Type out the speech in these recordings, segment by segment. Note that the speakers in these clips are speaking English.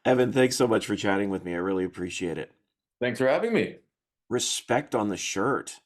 Evan, thanks so much for chatting with me. I really appreciate it. Thanks for having me. Respect on the shirt.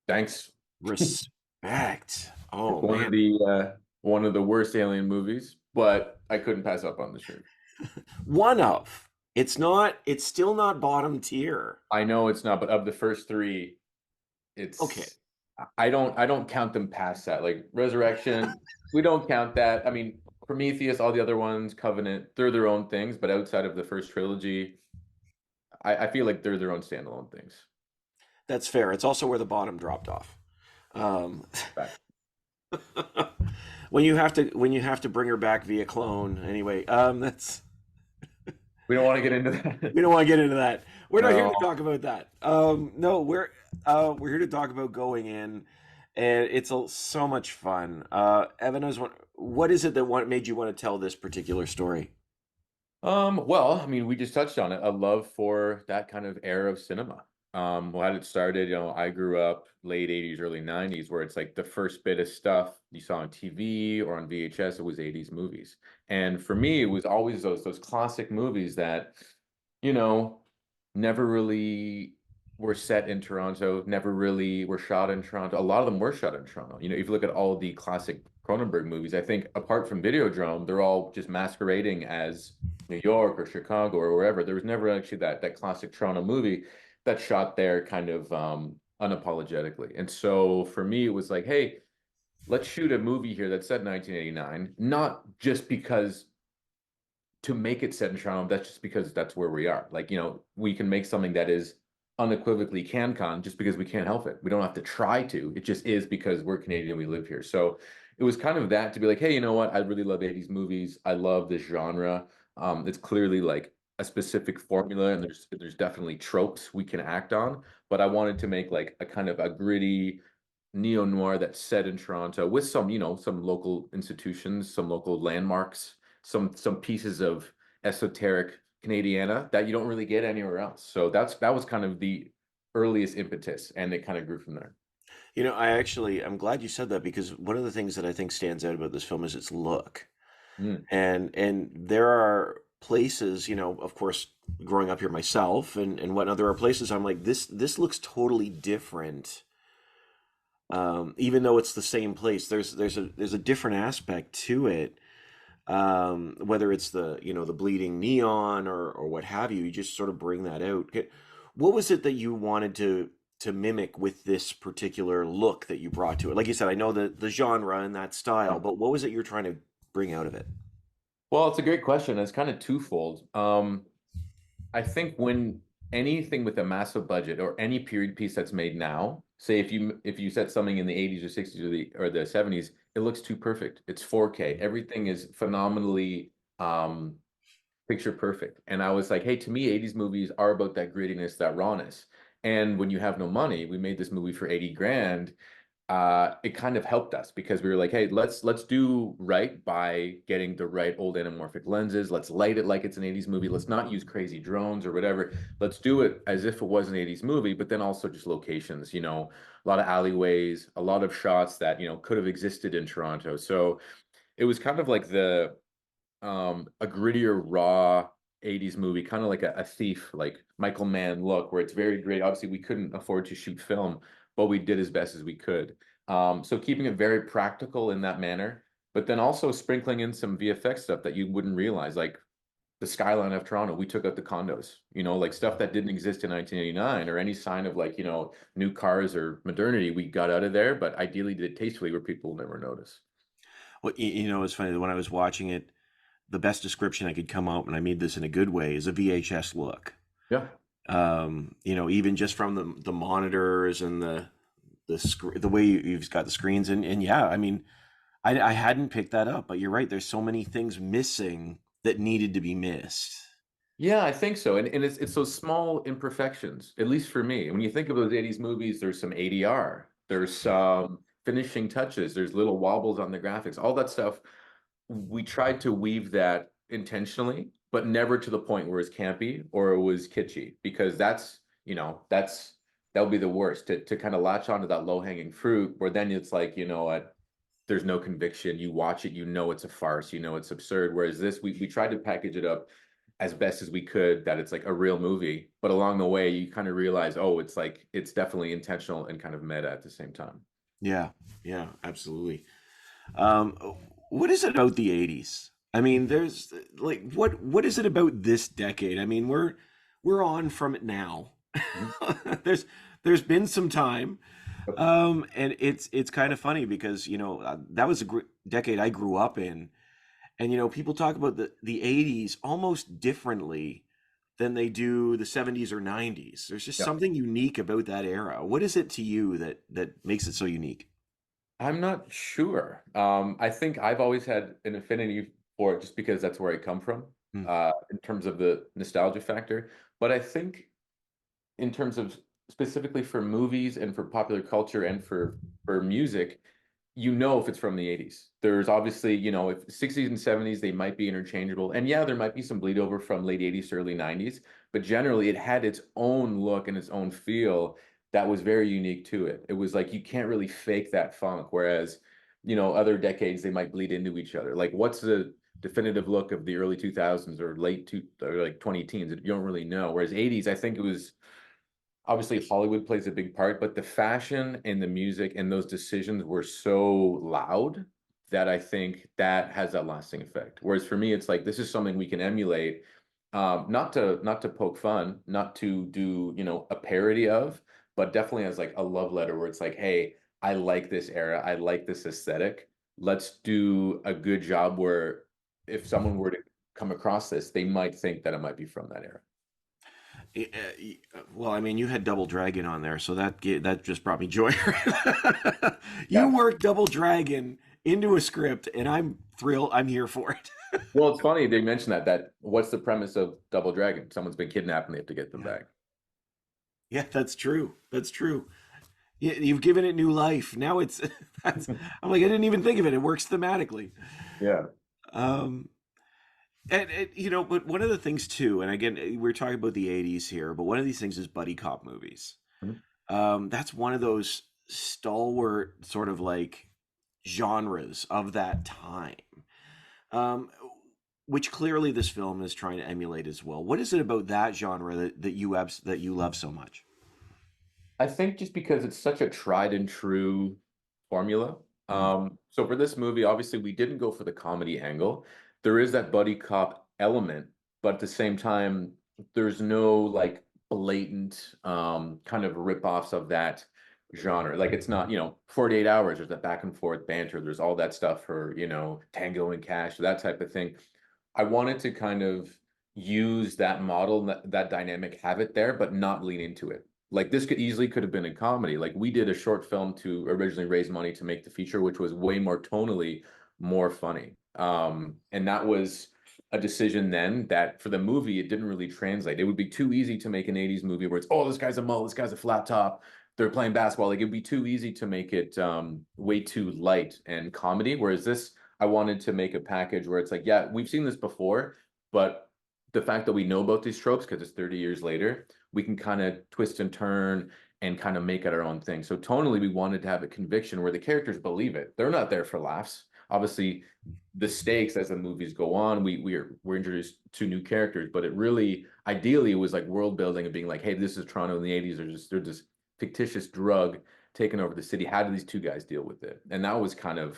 Thanks. Respect. Oh One man. of the worst alien movies, but I couldn't pass up on the shirt. One of. It's still not bottom tier. I know it's not, but of the first three, Okay. it's I don't count them past that. Like Resurrection, we don't count that. I mean, Prometheus, all the other ones, Covenant, they're their own things, but outside of the first trilogy, I feel like they're their own standalone things. That's fair. It's also where the bottom dropped off. Um, Fact. when you have to bring her back via clone. Anyway, that's We don't want to get into that. we don't want to get into that. We're not here to No. talk about that. No, we're here to talk about going in, and so much fun. Evan, what is it that made you want to tell this particular story? Well, I mean, we just touched on it, a love for that kind of era of cinema. When it started, I grew up late 80s, early 90s, where it's like the first bit of stuff you saw on TV or on VHS, it was 80s movies. And for me, it was always those classic movies that, you know, never really were set in Toronto, never really were shot in Toronto. A lot of them were shot in Toronto. If you look at all the classic Cronenberg movies, I think apart from Videodrome, they're all just masquerading as New York or Chicago or wherever. There was never actually that classic Toronto movie that shot there kind of unapologetically. And so for me, it was like, hey, let's shoot a movie here that's set in 1989, not just because to make it set in Toronto, that's just because that's where we are. Like, we can make something that is unequivocally CanCon just because we can't help it. We don't have to try to. It just is because we're Canadian, we live here. So it was kind of that to be like, hey, you know what? I really love 80s movies. I love this genre. It's clearly like a specific formula, and there's definitely tropes we can act on. But I wanted to make like a kind of a gritty neo noir that's set in Toronto with some, some local institutions, some local landmarks, some pieces of esoteric Canadiana that you don't really get anywhere else. So that was kind of the earliest impetus, and it kind of grew from there. I'm glad you said that because one of the things that I think stands out about this film is its look. Mm. And there are places, of course, growing up here myself and whatnot, there are places I'm like, this looks totally different. Even though it's the same place, there's a different aspect to it. Whether it's the bleeding neon or what have you, you just sort of bring that out. What was it that you wanted to mimic with this particular look that you brought to it? Like you said, I know the genre and that style, but what was it you're trying to bring out of it? Well, it's a great question. It's kind of twofold. I think when anything with a massive budget or any period piece that's made now, say if you set something in the 80s or 60s or the 70s, it looks too perfect. It's 4K. Everything is phenomenally picture perfect. And I was like, hey, to me, 80s movies are about that grittiness, that rawness. And when you have no money, we made this movie for 80 grand. It kind of helped us because we were like, hey, let's do right by getting the right old anamorphic lenses. Let's light it like it's an 80s movie. Let's not use crazy drones or whatever. Let's do it as if it was an 80s movie, but then also just locations, a lot of alleyways, a lot of shots that, could have existed in Toronto. So it was kind of like a grittier, raw 80s movie, kind of like a thief, like Michael Mann look, where it's very great. Obviously, we couldn't afford to shoot film, but we did as best as we could. So keeping it very practical in that manner, but then also sprinkling in some VFX stuff that you wouldn't realize, like the skyline of Toronto. We took out the condos, like stuff that didn't exist in 1989 or any sign of like, new cars or modernity. We got out of there, but ideally did it tastefully where people will never notice. Well, it's funny when I was watching it, the best description I could come up, and I made this in a good way, is a VHS look. Yeah. Even just from the monitors and the way you've got the screens, and yeah, I mean, I hadn't picked that up, but you're right. There's so many things missing that needed to be missed. Yeah, I think so. And it's those small imperfections, at least for me. When you think of those 80s movies, there's some ADR, there's some finishing touches, there's little wobbles on the graphics, all that stuff. We tried to weave that intentionally, but never to the point where it's campy or it was kitschy, because that would be the worst to kind of latch onto that low-hanging fruit where then it's like, what, there's no conviction. You watch it, it's a farce, it's absurd. Whereas this, we tried to package it up as best as we could that it's like a real movie. But along the way, you kind of realize, oh, it's like it's definitely intentional and kind of meta at the same time. Yeah, yeah, absolutely. Um, what is it about the '80s? I mean, there's like what is it about this decade? I mean, we're on from it now. Mhm. there's there's been some time, Yep. and it's kind of funny because that was a decade I grew up in, and people talk about the '80s almost differently than they do the '70s or '90s. There's just Yeah. something unique about that era. What is it to you that makes it so unique? I'm not sure. I think I've always had an affinity for it just because that's where I come from, Hmm. in terms of the nostalgia factor. But I think in terms of specifically for movies and for popular culture and for music, if it's from the 80s. There's obviously, if 60s and 70s, they might be interchangeable. And yeah, there might be some bleed over from late 80s to early 90s, but generally it had its own look and its own feel that was very unique to it. It was like you can't really fake that funk, whereas, other decades they might bleed into each other. Like what's the definitive look of the early 2000s or or like 20 teens? You don't really know. Whereas 80s, I think it was obviously Hollywood plays a big part, but the fashion and the music and those decisions were so loud that I think that has that lasting effect. Whereas for me, it's like this is something we can emulate, not to poke fun, not to do a parody of, but definitely as like a love letter where it's like, hey, I like this era, I like this aesthetic. Let's do a good job where if someone were to come across this, they might think that it might be from that era. Well, I mean, you had Double Dragon on there, so that just brought me joy. You Yeah. worked Double Dragon into a script, and I'm thrilled. I'm here for it. Well, it's funny they mentioned that what's the premise of Double Dragon? Someone's been kidnapped and they have to get them Yeah, back. yeah, that's true. That's true. You've given it new life. Now it's that's. I'm like, I didn't even think of it. It works thematically. Yeah. Um, and but one of the things too, and again, we're talking about the '80s here, but one of these things is buddy cop movies. Mhm. That's one of those stalwart sort of like genres of that time, um, which clearly this film is trying to emulate as well. What is it about that genre that you love so much? I think just because it's such a tried and true formula. Mm. So for this movie, obviously we didn't go for the comedy angle. There is that buddy cop element, but at the same time, there's no like blatant kind of rip-offs of that genre. Like it's not, 48 hours, there's that back and forth banter, there's all that stuff for, Tango and Cash, that type of thing. I wanted to kind of use that model, that dynamic, have it there, but not lean into it. Like this could have been a comedy. Like we did a short film to originally raise money to make the feature, which was way more tonally more funny. And that was a decision then that for the movie it didn't really translate. It would be too easy to make an 80s movie where it's, oh, this guy's a mullet, this guy's a flat top, they're playing basketball. Like it'd be too easy to make it way too light and comedy. Whereas this, I wanted to make a package where it's like, yeah, we've seen this before, but the fact that we know about these tropes because it's 30 years later, we can kind of twist and turn and kind of make it our own thing. So tonally, we wanted to have a conviction where the characters believe it. They're not there for laughs. Obviously, the stakes as the movies go on, we're introduced to new characters, but it really ideally it was like world building and being like, hey, this is Toronto in the 80s. They're this fictitious drug taking over the city. How do these two guys deal with it? And that was kind of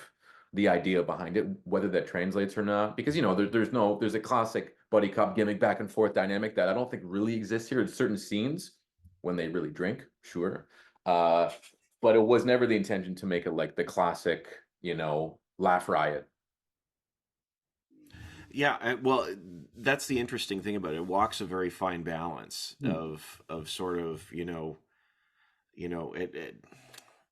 the idea behind it, whether that translates or not. Because there's a classic buddy cop gimmick back and forth dynamic that I don't think really exists here in certain scenes when they really drink, sure. Uh, but it was never the intention to make it like the classic, laugh riot. Yeah, well, that's the interesting thing about it. It walks a very fine balance Hmm. of sort of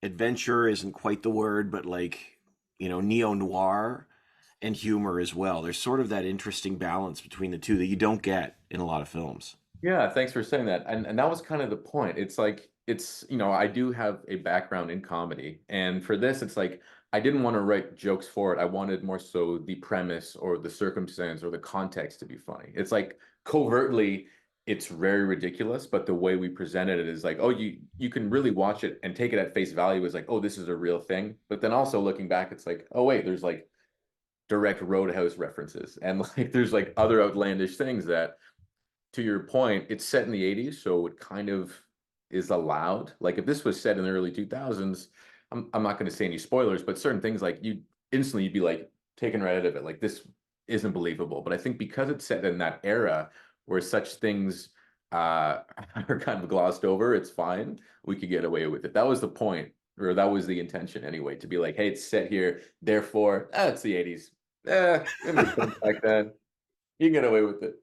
adventure isn't quite the word, but like neo noir and humor as well. There's sort of that interesting balance between the two that you don't get in a lot of films. Yeah, thanks for saying that. And that was kind of the point. It's like I do have a background in comedy. And for this, it's like I didn't want to write jokes for it. I wanted more so the premise or the circumstance or the context to be funny. It's like covertly it's very ridiculous, but the way we presented it is like, oh, you can really watch it and take it at face value as like, oh, this is a real thing. But then also looking back, it's like, oh wait, there's like direct Roadhouse references, and like there's like other outlandish things that, to your point, it's set in the 80s, so it kind of is allowed. Like if this was set in the early 2000s, I'm not going to say any spoilers, but certain things like you instantly you'd be like taken right out of it. Like this isn't believable. But I think because it's set in that era where such things are kind of glossed over, it's fine. We could get away with it. That was the point, or that was the intention anyway, to be like, hey, it's set here, therefore, it's the 80s. It made sense back then. You can get away with it.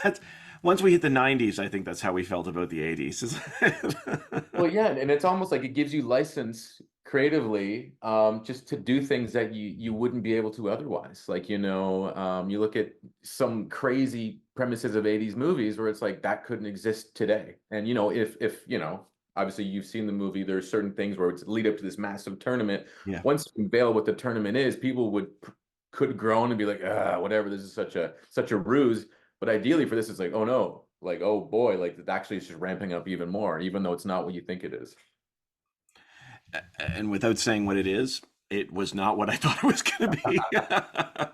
That's once we hit the 90s, I think that's how we felt about the 80s. Well, yeah, and it's almost like it gives you license creatively, just to do things that you wouldn't be able to otherwise. Like, you look at some crazy premises of 80s movies where it's like that couldn't exist today. And if obviously you've seen the movie, there's certain things where it's lead up to this massive tournament. Yeah. Once you unveil what the tournament is, people could groan and be like, whatever, this is such a ruse. But ideally for this, it's like, oh no, like, oh boy, like it actually is just ramping up even more, even though it's not what you think it is. And without saying what it is, it was not what I thought it was going to be.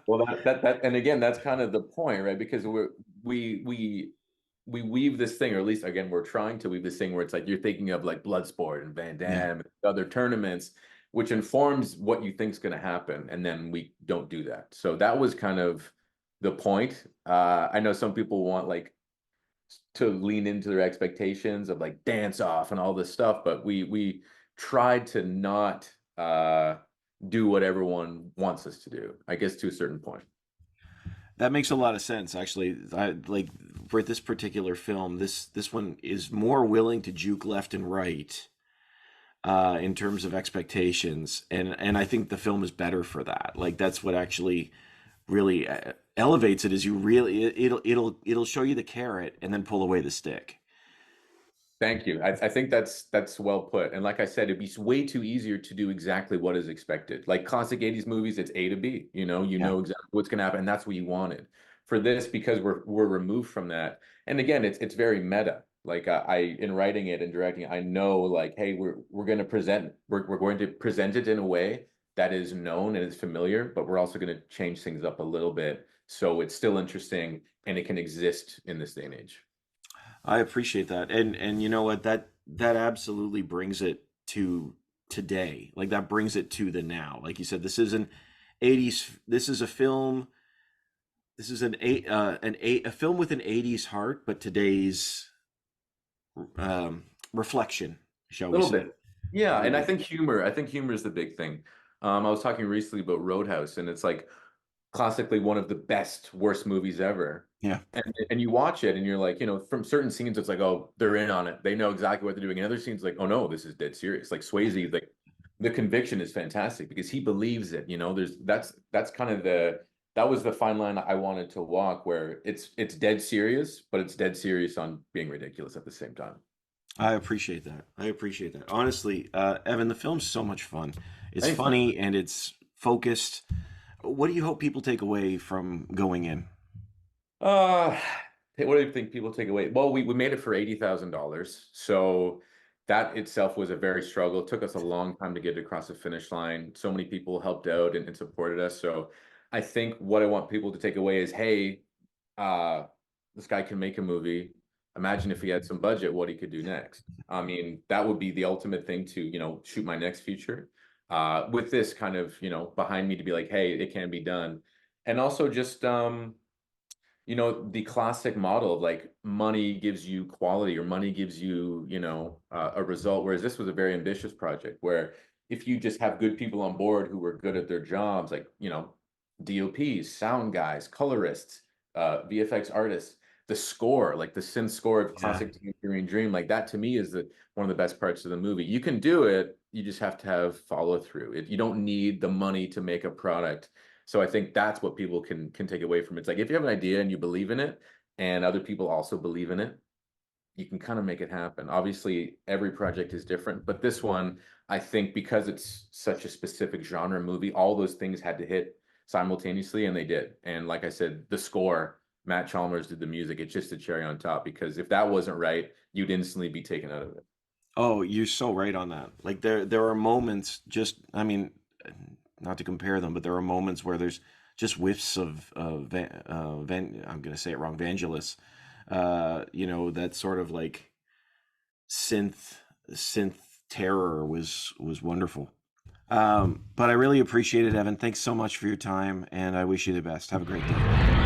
Well, and again, that's kind of the point, right? Because we we we weave this thing, or at least again, we're trying to weave this thing where it's like you're thinking of like Bloodsport and Van Yeah. Damme and other tournaments, which informs what you think's going to happen, and then we don't do that. So that was kind of the point. I know some people want like to lean into their expectations of like dance off and all this stuff, but we tried to not do what everyone wants us to do, I guess, to a certain point. That makes a lot of sense, actually. I like for this particular film, this one is more willing to juke left and right in terms of expectations, and I think the film is better for that. Like that's what actually really elevates it. Is you really it'll show you the carrot and then pull away the stick. Thank you. I think that's well put. And like I said, it'd be way too easier to do exactly what is expected. Like classic 80s movies, it's A to B. You Yeah. know exactly what's gonna happen, and that's what you wanted. For this, because we're removed from that. And again, it's very meta. Like I in writing it and directing it, I know like, hey, we're going to present it in a way that is known and is familiar, but we're also going to change things up a little bit so it's still interesting and it can exist in this day and age. I appreciate that, and you know what, that absolutely brings it to today. Like that brings it to the now. Like you said, this is an 80s. This is a film. This is a film with an 80s heart, but today's reflection, shall A we little say? bit. Yeah, A little and I bit. think humor is the big thing. I was talking recently about Roadhouse, and it's like classically one of the best, worst movies ever. Yeah. And you watch it and you're like, from certain scenes, it's like, oh, they're in on it. They know exactly what they're doing. And other scenes, like, oh no, this is dead serious. Like Swayze, like the conviction is fantastic because he believes it. That's kind of that was the fine line I wanted to walk where it's dead serious, but it's dead serious on being ridiculous at the same time. I appreciate that. I appreciate that. Honestly, Evan, the film's so much fun. It's Thanks, man. funny and it's focused. What do you hope people take away from going in? Uh, what do you think people take away? Well, we made it for $80,000. So that itself was a very struggle. It took us a long time to get it across the finish line. So many people helped out and supported us. So I think what I want people to take away is, hey, uh, this guy can make a movie. Imagine if he had some budget, what he could do next. I mean, that would be the ultimate thing to, shoot my next feature. With this kind of, behind me to be like, hey, it can be done. And also just the classic model of like money gives you quality or money gives you, a result. Whereas this was a very ambitious project where if you just have good people on board who were good at their jobs, like, DOPs, sound guys, colorists, VFX artists, the score, like the synth score of Yeah. classic Tangerine Dream, like that to me is one of the best parts of the movie. You can do it, you just have to have follow through. You don't need the money to make a product. So I think that's what people can take away from it. It's like if you have an idea and you believe in it, and other people also believe in it, you can kind of make it happen. Obviously, every project is different, but this one, I think because it's such a specific genre movie, all those things had to hit simultaneously, and they did. And like I said, the score, Matt Chalmers did the music. It's just a cherry on top because if that wasn't right, you'd instantly be taken out of it. Oh, you're so right on that. Like there are moments just I mean not to compare them, but there are moments where there's just whiffs of I'm going to say it wrong, Vangelis. That sort of like synth synth terror was wonderful. But I really appreciate it, Evan. Thanks so much for your time, and I wish you the best. Have a great day.